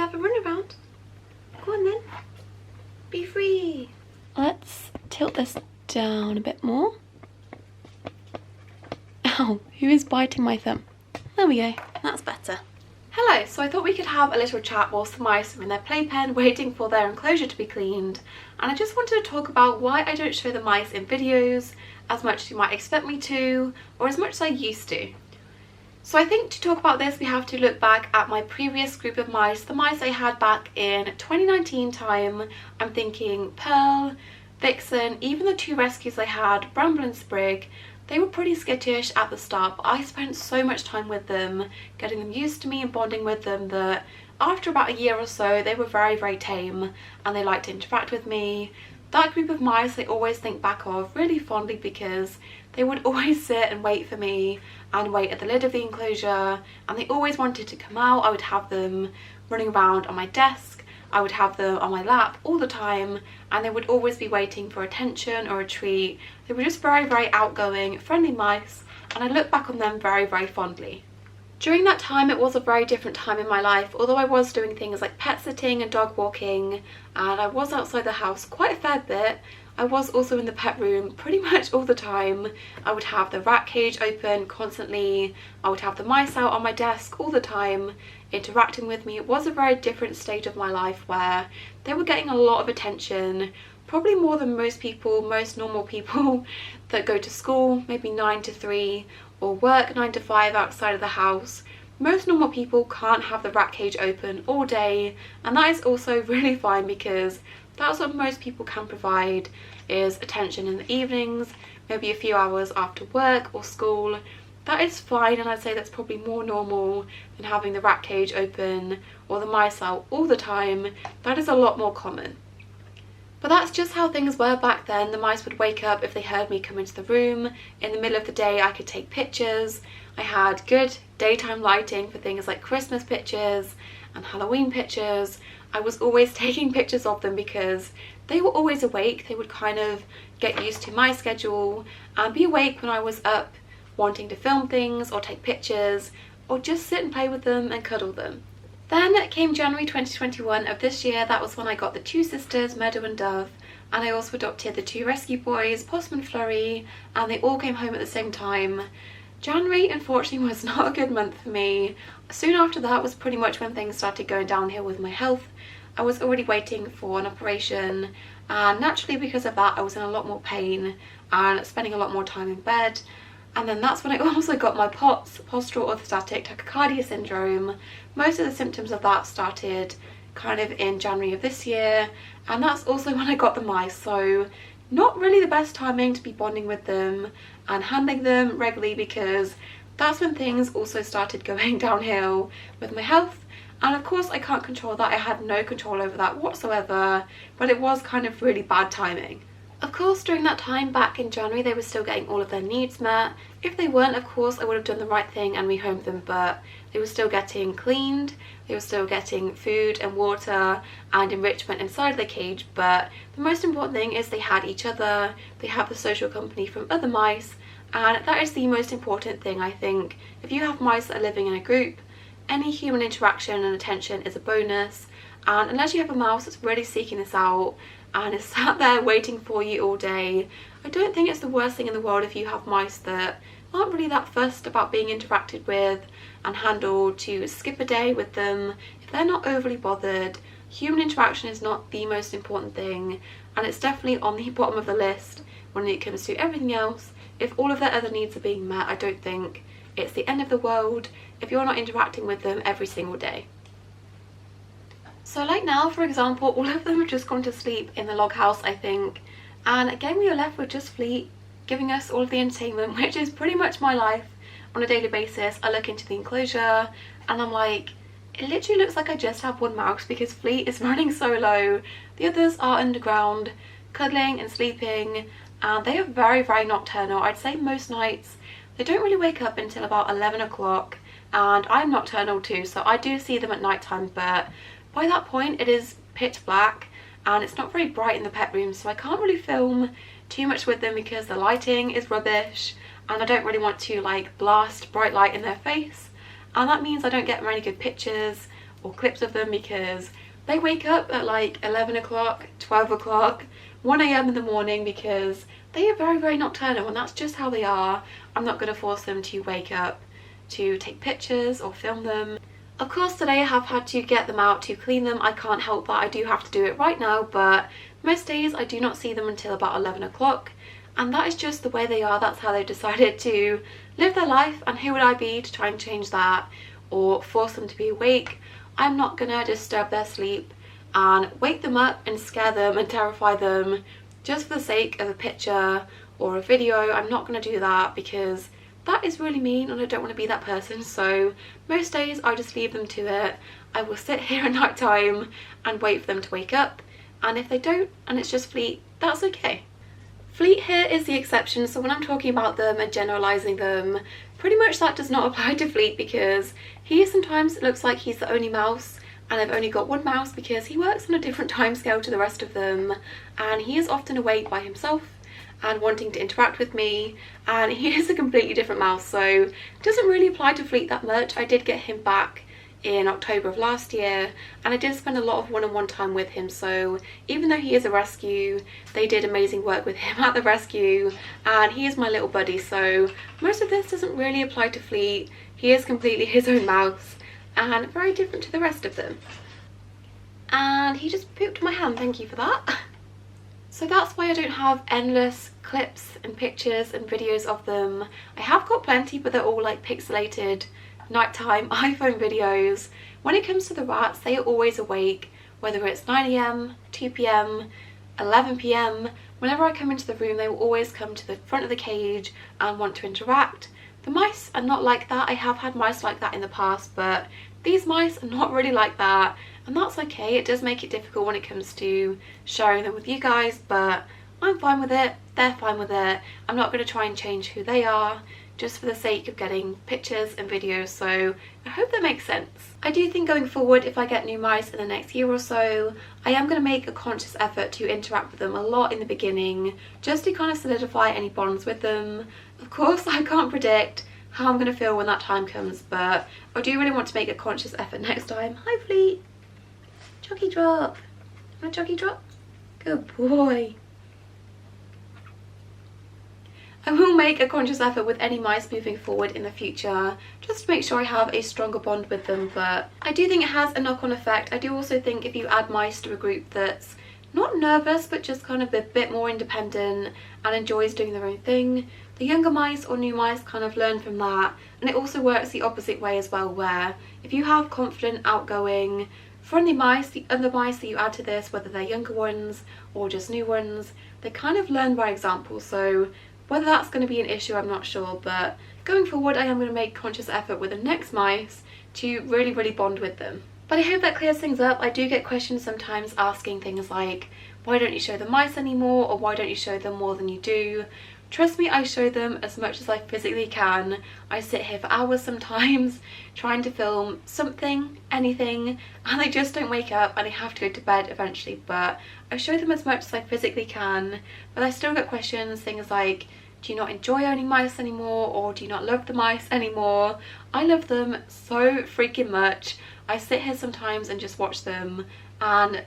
have a run around. Go on then. Be free. Let's tilt this down a bit more. Ow, who is biting my thumb? There we go, that's better. Hello, so I thought we could have a little chat whilst the mice are in their playpen waiting for their enclosure to be cleaned. And I just wanted to talk about why I don't show the mice in videos as much as you might expect me to, or as much as I used to. So I think to talk about this we have to look back at my previous group of mice, the mice I had back in 2019 time. I'm thinking Pearl, Vixen, even the 2 rescues I had, Bramble and Sprig. They were pretty skittish at the start, but I spent so much time with them, getting them used to me and bonding with them, that after about a year or so they were very tame and they liked to interact with me. That group of mice I always think back of really fondly because they would always sit and wait for me and wait at the lid of the enclosure, and they always wanted to come out. I would have them running around on my desk, I would have them on my lap all the time, and they would always be waiting for attention or a treat. They were just very outgoing, friendly mice, and I look back on them very fondly. During that time it was a very different time in my life. Although I was doing things like pet sitting and dog walking, and I was outside the house quite a fair bit, I was also in the pet room pretty much all the time. I would have the rat cage open constantly, I would have the mice out on my desk all the time interacting with me. It was a very different stage of my life where they were getting a lot of attention, probably more than most people, most normal people that go to school maybe 9 to 3 or work 9 to 5 outside of the house. Most normal people can't have the rat cage open all day, and that is also really fine because that's what most people can provide, is attention in the evenings, maybe a few hours after work or school. That is fine, and I'd say that's probably more normal than having the rat cage open or the mice out all the time. That is a lot more common. But that's just how things were back then. The mice would wake up if they heard me come into the room. In the middle of the day I could take pictures. I had good daytime lighting for things like Christmas pictures and Halloween pictures. I was always taking pictures of them because they were always awake. They would kind of get used to my schedule and be awake when I was up wanting to film things or take pictures or just sit and play with them and cuddle them. Then came January 2021 of this year. That was when I got the 2 sisters, Meadow and Dove, and I also adopted the 2 rescue boys, Possum and Flurry, and they all came home at the same time. January unfortunately was not a good month for me. Soon after that was pretty much when things started going downhill with my health. I was already waiting for an operation, and naturally because of that I was in a lot more pain and spending a lot more time in bed. And then that's when I also got my POTS, postural orthostatic tachycardia syndrome. Most of the symptoms of that started kind of in January of this year, and that's also when I got the mice. So not really the best timing to be bonding with them and handling them regularly, because that's when things also started going downhill with my health. And of course I can't control that. I had no control over that whatsoever, but it was kind of really bad timing. Of course, during that time back in January, they were still getting all of their needs met. If they weren't, of course, I would have done the right thing and rehomed them, but they were still getting cleaned, they were still getting food and water and enrichment inside the cage. But the most important thing is they had each other, they have the social company from other mice, and that is the most important thing, I think. If you have mice that are living in a group, any human interaction and attention is a bonus, and unless you have a mouse that's really seeking this out and is sat there waiting for you all day, I don't think it's the worst thing in the world if you have mice that aren't really that fussed about being interacted with and handled, to skip a day with them. If they're not overly bothered, human interaction is not the most important thing, and it's definitely on the bottom of the list when it comes to everything else. If all of their other needs are being met, I don't think it's the end of the world if you're not interacting with them every single day. So like now, for example, all of them have just gone to sleep in the log house, I think, and again we are left with just Fleet giving us all of the entertainment, which is pretty much my life on a daily basis. I look into the enclosure and I'm like, it literally looks like I just have one mouse because Fleet is running so low. The others are underground, cuddling and sleeping, and they are very nocturnal. I'd say most nights they don't really wake up until about 11 o'clock, and I'm nocturnal too, so I do see them at night time, but by that point it is pitch black and it's not very bright in the pet room, so I can't really film too much with them because the lighting is rubbish and I don't really want to like blast bright light in their face, and that means I don't get many good pictures or clips of them because they wake up at like 11 o'clock, 12 o'clock, 1 a.m. in the morning because they are very, very nocturnal, and that's just how they are. I'm not going to force them to wake up to take pictures or film them. Of course, today I have had to get them out to clean them. I can't help that. I do have to do it right now, but most days I do not see them until about 11 o'clock. And that is just the way they are. That's how they decided to live their life, and who would I be to try and change that or force them to be awake? I'm not gonna disturb their sleep and wake them up and scare them and terrify them just for the sake of a picture or a video. I'm not gonna do that because that is really mean and I don't want to be that person. So most days I just leave them to it. I will sit here at night time and wait for them to wake up, and if they don't and it's just Fleet, that's okay. Fleet here is the exception, so when I'm talking about them and generalising them, pretty much that does not apply to Fleet because he sometimes looks like he's the only mouse, and I've only got one mouse because he works on a different time scale to the rest of them, and he is often awake by himself and wanting to interact with me, and he is a completely different mouse, so it doesn't really apply to Fleet that much. I did get him back in October of last year, and I did spend a lot of one-on-one time with him, so even though he is a rescue, they did amazing work with him at the rescue, and he is my little buddy, so most of this doesn't really apply to Fleet. He is completely his own mouse and very different to the rest of them. And he just pooped my hand, thank you for that. So that's why I don't have endless clips and pictures and videos of them. I have got plenty, but they're all like pixelated nighttime iPhone videos. When it comes to the rats, they are always awake, whether it's 9 AM, 2 PM, 11 PM. Whenever I come into the room, they will always come to the front of the cage and want to interact. The mice are not like that. I have had mice like that in the past, but these mice are not really like that, and that's okay. It does make it difficult when it comes to sharing them with you guys, but I'm fine with it. They're fine with it. I'm not going to try and change who they are just for the sake of getting pictures and videos, so I hope that makes sense. I do think going forward, if I get new mice in the next year or so, I am going to make a conscious effort to interact with them a lot in the beginning, just to kind of solidify any bonds with them. Of course, I can't predict how I'm going to feel when that time comes, but I do really want to make a conscious effort next time. Hi Fleet! Jockey drop! Want a jockey drop? Good boy! I will make a conscious effort with any mice moving forward in the future, just to make sure I have a stronger bond with them, but I do think it has a knock-on effect. I do also think if you add mice to a group that's not nervous, but just kind of a bit more independent and enjoys doing their own thing, the younger mice or new mice kind of learn from that. And it also works the opposite way as well, where if you have confident, outgoing, friendly mice, the other mice that you add to this, whether they're younger ones or just new ones, they kind of learn by example. So whether that's going to be an issue, I'm not sure, but going forward I am going to make conscious effort with the next mice to really bond with them. But I hope that clears things up. I do get questions sometimes asking things like, why don't you show the mice anymore, or why don't you show them more than you do? Trust me, I show them as much as I physically can. I sit here for hours sometimes trying to film something, anything, and they just don't wake up and I have to go to bed eventually, but I show them as much as I physically can. But I still get questions, things like, do you not enjoy owning mice anymore, or do you not love the mice anymore? I love them so freaking much. I sit here sometimes and just watch them, and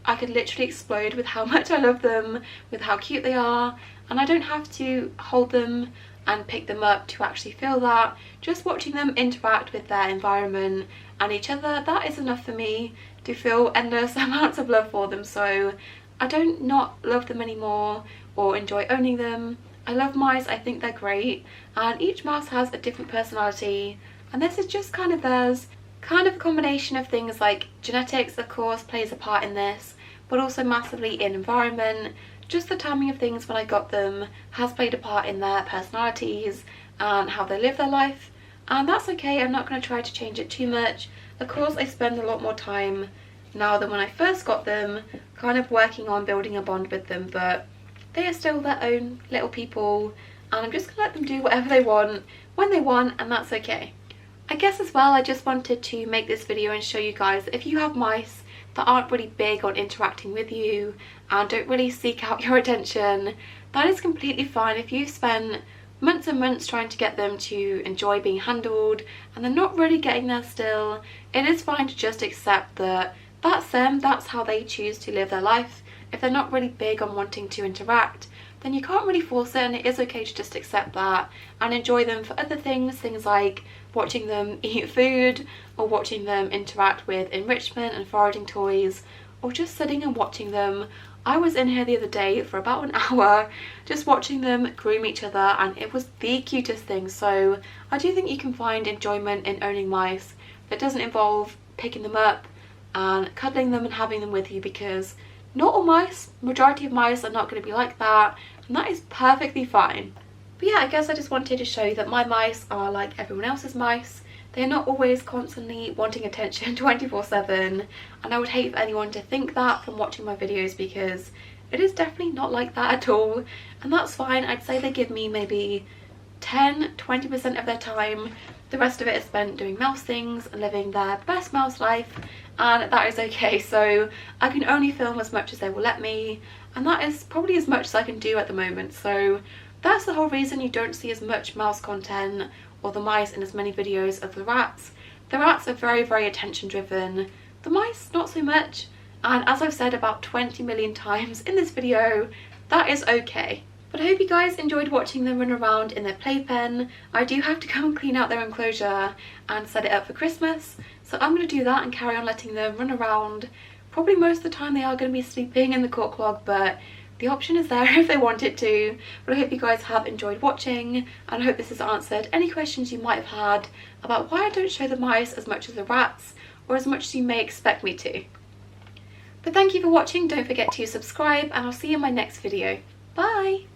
I could literally explode with how much I love them, with how cute they are, and I don't have to hold them and pick them up to actually feel that. Just watching them interact with their environment and each other, that is enough for me to feel endless amounts of love for them. So I don't not love them anymore or enjoy owning them. I love mice, I think they're great, and each mouse has a different personality, and this is just kind of theirs. Kind of a combination of things like genetics, of course, plays a part in this, but also massively in environment. Just the timing of things when I got them has played a part in their personalities and how they live their life, and that's okay. I'm not going to try to change it too much. Of course, I spend a lot more time now than when I first got them, kind of working on building a bond with them, but they are still their own little people, and I'm just going to let them do whatever they want when they want, and that's okay. I guess as well, I just wanted to make this video and show you guys that if you have mice that aren't really big on interacting with you and don't really seek out your attention, that is completely fine. If you spend months and months trying to get them to enjoy being handled, and they're not really getting there still, it is fine to just accept that that's them, that's how they choose to live their life. If they're not really big on wanting to interact, then you can't really force it, and it is okay to just accept that and enjoy them for other things, things like watching them eat food, or watching them interact with enrichment and foraging toys, or just sitting and watching them. I was in here the other day for about an hour just watching them groom each other, and it was the cutest thing. So I do think you can find enjoyment in owning mice that doesn't involve picking them up and cuddling them and having them with you, because not all mice, majority of mice are not going to be like that, and that is perfectly fine. But yeah, I guess I just wanted to show you that my mice are like everyone else's mice. They're not always constantly wanting attention 24/7, and I would hate for anyone to think that from watching my videos, because it is definitely not like that at all, and that's fine. I'd say they give me maybe 10-20% of their time. The rest of it is spent doing mouse things and living their best mouse life, and that is okay. So I can only film as much as they will let me, and that is probably as much as I can do at the moment. So that's the whole reason you don't see as much mouse content or the mice in as many videos as the rats. The rats are very attention driven, the mice not so much, and as I've said about 20 million times in this video, that is okay. But I hope you guys enjoyed watching them run around in their playpen. I do have to go and clean out their enclosure and set it up for Christmas, so I'm going to do that and carry on letting them run around. Probably most of the time they are going to be sleeping in the court clog, but the option is there if they wanted to. But I hope you guys have enjoyed watching, and I hope this has answered any questions you might have had about why I don't show the mice as much as the rats, or as much as you may expect me to. But thank you for watching, don't forget to subscribe, and I'll see you in my next video. Bye!